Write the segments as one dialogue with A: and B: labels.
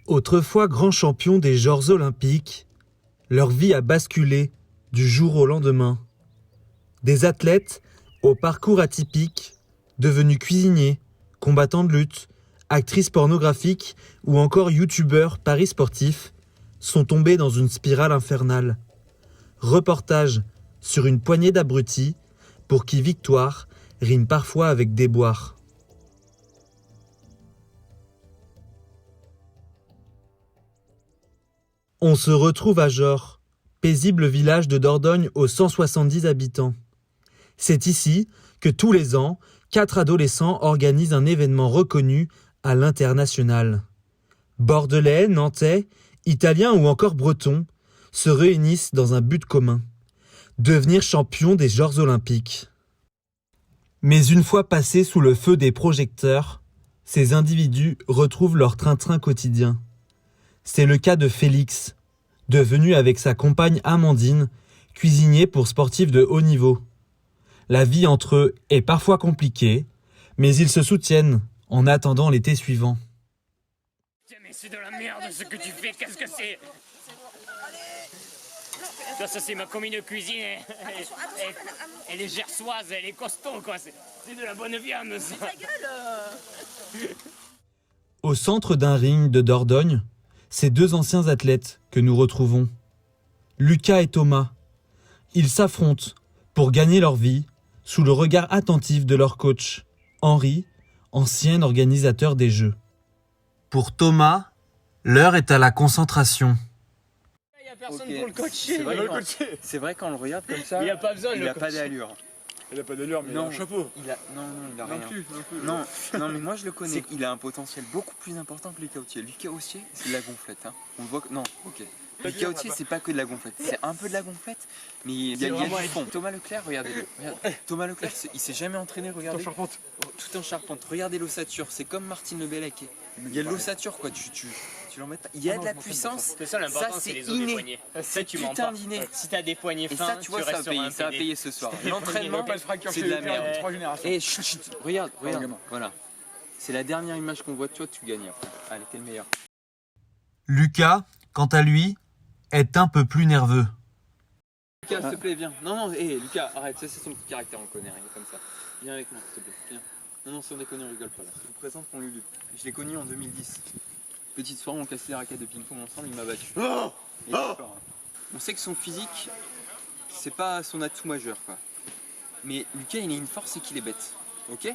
A: Autrefois grands champions des Jeux olympiques, leur vie a basculé du jour au lendemain. Des athlètes au parcours atypique, devenus cuisiniers, combattants de lutte, actrices pornographiques ou encore youtubeurs paris sportifs, sont tombés dans une spirale infernale. Reportage sur une poignée d'abrutis pour qui victoire rime parfois avec déboire. On se retrouve à Jors, paisible village de Dordogne aux 170 habitants. C'est ici que tous les ans, 4 adolescents organisent un événement reconnu à l'international. Bordelais, Nantais, Italiens ou encore Bretons se réunissent dans un but commun: devenir champions des Jeux olympiques. Mais une fois passés sous le feu des projecteurs, ces individus retrouvent leur train-train quotidien. C'est le cas de Félix, devenu avec sa compagne Amandine, cuisinier pour sportifs de haut niveau. La vie entre eux est parfois compliquée, mais ils se soutiennent en attendant l'été suivant.
B: Mais c'est de la merde ce que tu fais, qu'est-ce que c'est? Ça c'est ma commune de cuisine, elle est gersoise, elle est costaud quoi, c'est de la bonne viande ça.
A: Au centre d'un ring de Dordogne, ces deux anciens athlètes que nous retrouvons. Lucas et Thomas. Ils s'affrontent pour gagner leur vie sous le regard attentif de leur coach, Henri, ancien organisateur des Jeux. Pour Thomas, l'heure est à la concentration.
B: Il n'y a personne pour le coacher.
C: C'est vrai quand on le regarde comme ça,
B: il n'a pas besoin de
C: il
B: le
C: n'a pas
B: coacher.
C: d'allure.
D: Il a pas d'allure, mais il a un chapeau.
C: Il a... Non, il a rien.
D: Non plus.
C: Non, mais moi je le connais. Il a un potentiel beaucoup plus important que Lucas Autier. Lucas Autier, c'est de la gonflette. Hein. On le voit que... Non, ok. Lucas Autier, c'est pas que de la gonflette. C'est un peu de la gonflette, mais il y a du fond. Thomas Leclerc, regardez-le. Thomas Leclerc, il s'est jamais entraîné, regardez.
D: Tout en charpente.
C: Tout en charpente. Regardez l'ossature. C'est comme Martine Le Bellec. Il y a de l'ossature, quoi. Tu l'embêtes pas. Il y a de la puissance.
B: C'est ça l'important, c'est les os des poignets. Ça tu mens pas. Si t'as des poignets fins,
C: et ça, tu vois, ça a payé ce soir. L'entraînement, c'est de la merde.
D: 3 générations.
C: Et chut, regarde. Voilà. C'est la dernière image qu'on voit de toi, tu gagnes après. Allez, t'es le meilleur.
A: Lucas, quant à lui, est un peu plus nerveux.
C: Lucas, s'il te plaît, viens. Non, Lucas, arrête, ça c'est son petit caractère, on le connaît, il est comme ça. Viens avec moi, s'il te plaît, viens. Non, sans déconner, on rigole pas là. Je vous présente mon Lulu. Je l'ai connu en 2010. Petite soirée, on cassait les raquettes de ping-pong ensemble, il m'a battu. On sait que son physique, c'est pas son atout majeur, quoi. Mais Lucas, il a une force, c'est qu'il est bête. Ok?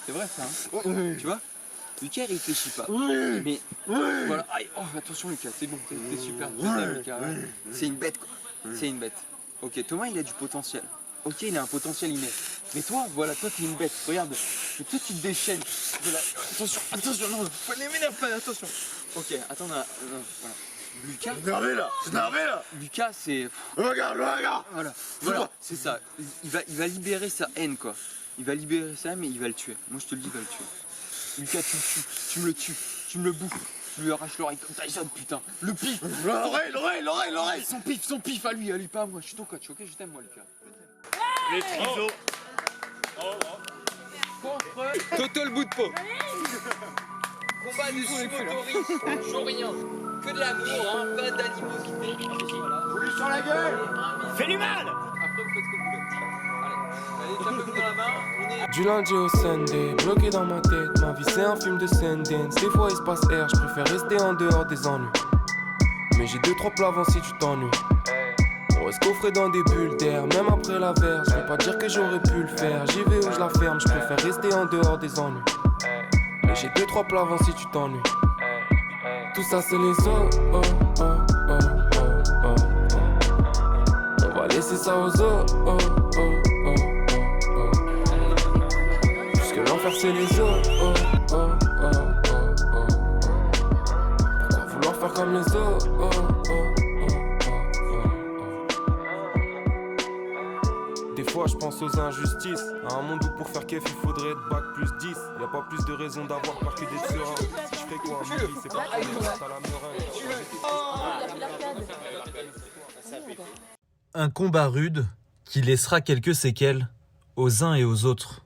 C: C'est vrai ça, hein? Tu vois? Lucas, il réfléchit pas. Mais voilà. Aïe, oh, attention Lucas, c'est bon, t'es super. Lucas, ouais. C'est une bête, quoi. C'est une bête. Ok, Thomas, il a du potentiel. Ok, il a un potentiel inné. Mais toi, voilà, toi, t'es une bête. Regarde. Et toi, tu te déchaînes. Voilà. Attention, non, faut les m'énerve pas, attention. Ok, attends, voilà. Lucas.
D: C'est énervé là.
C: Lucas, c'est.
D: Regarde.
C: Voilà, c'est ça. Il va libérer sa haine, quoi. Il va libérer sa haine, mais il va le tuer. Moi, je te le dis, il va le tuer. Lucas, tu le tues, tu me le tues, tu me le bouffes. Tu lui arraches l'oreille comme Tyson, putain. Le pif.
D: L'oreille.
C: Son pif à lui, pas à moi. Je suis ton coach, ok? Je t'aime, moi, Lucas.
B: Les trisos.
C: Contre Toto le bout de peau. Combat du sumotori. Jorien. Que de l'amour, hein. Pas d'animosité.
D: Lui sur la gueule.
B: Fais du mal.
C: Après, vous faites ce que vous voulez. Allez, tapez-vous dans la main. On est...
E: Du lundi au Sunday, bloqué dans ma tête, ma vie c'est un film de Sundance. Des fois il se passe air, je préfère rester en dehors des ennuis. Mais j'ai 2-3 plats avant si tu t'ennuies. On reste coffré dans des bulles d'air, même après la verse. Je vais pas dire que j'aurais pu le faire, j'y vais où je la ferme. Je préfère rester en dehors des ennuis. Mais j'ai 2-3 plats avant si tu t'ennuies. Tout ça c'est les os. On va laisser ça aux os. L'enfer c'est les os. Pourquoi vouloir faire comme les os? Des fois je pense aux injustices. À un monde où pour faire kef il faudrait être bac plus 10. Y'a pas plus de raison d'avoir peur que d'être serein. Si je fais quoi, ma vie c'est pas à la meringue.
A: Un combat rude qui laissera quelques séquelles aux uns et aux autres.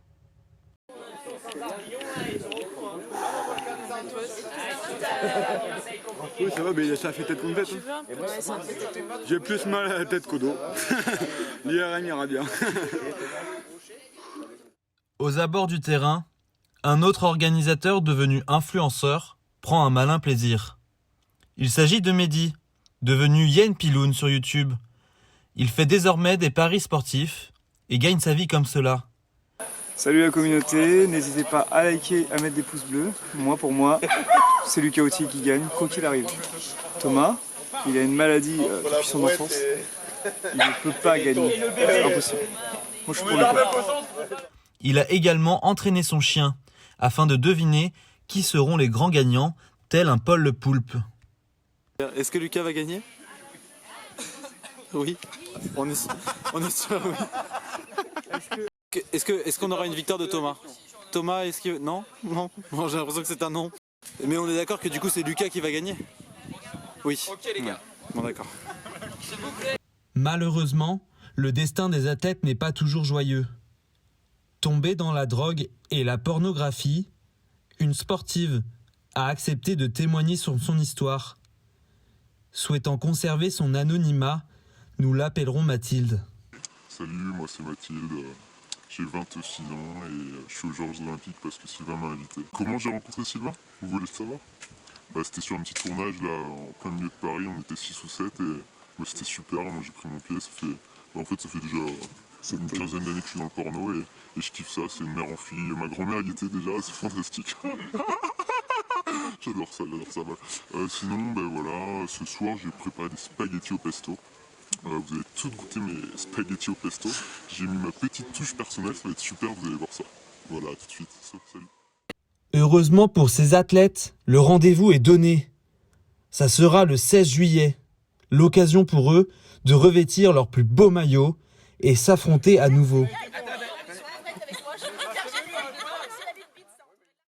D: Oui, ça va, mais ça fait tête contre tête. Hein. J'ai plus mal à la tête qu'au dos. L'IRM ira bien.
A: Aux abords du terrain, un autre organisateur devenu influenceur prend un malin plaisir. Il s'agit de Mehdi, devenu Yen Piloun sur YouTube. Il fait désormais des paris sportifs et gagne sa vie comme cela.
F: Salut la communauté, n'hésitez pas à liker, à mettre des pouces bleus. Pour moi, c'est Lucas Autier qui gagne, quoi qu'il arrive. Thomas, il a une maladie depuis son enfance. Il ne peut pas gagner, c'est impossible. Moi je suis pour Lucas.
A: Il a également entraîné son chien afin de deviner qui seront les grands gagnants, tel un Paul le Poulpe.
G: Est-ce que Lucas va gagner? Oui. On est sûr, oui. Est-ce qu'on aura une victoire de Thomas? Thomas, est-ce que... Non. Bon, j'ai l'impression que c'est un non. Mais on est d'accord que du coup c'est Lucas qui va gagner? Oui. Ok les gars. Ouais. Bon d'accord.
A: Malheureusement, le destin des athlètes n'est pas toujours joyeux. Tombée dans la drogue et la pornographie, une sportive a accepté de témoigner sur son histoire. Souhaitant conserver son anonymat, nous l'appellerons Mathilde.
H: Salut, moi c'est Mathilde, j'ai 26 ans et je suis aux Jeux Olympiques parce que Sylvain m'a invité. Comment j'ai rencontré Sylvain? Vous voulez le savoir? C'était sur un petit tournage là, en plein milieu de Paris, on était 6 ou 7 et c'était super, moi j'ai pris mon pied, ça fait déjà une quinzaine d'années que je suis dans le porno et je kiffe ça, c'est une mère en fille, ma grand-mère y était déjà, c'est fantastique. J'adore ça. Sinon, voilà, ce soir j'ai préparé des spaghettis au pesto. Vous allez tous goûter mes spaghettis au pesto. J'ai mis ma petite touche personnelle, ça va être super, vous allez voir ça. Voilà, tout de suite, salut.
A: Heureusement pour ces athlètes, le rendez-vous est donné. Ça sera le 16 juillet, l'occasion pour eux de revêtir leur plus beau maillot et s'affronter à nouveau.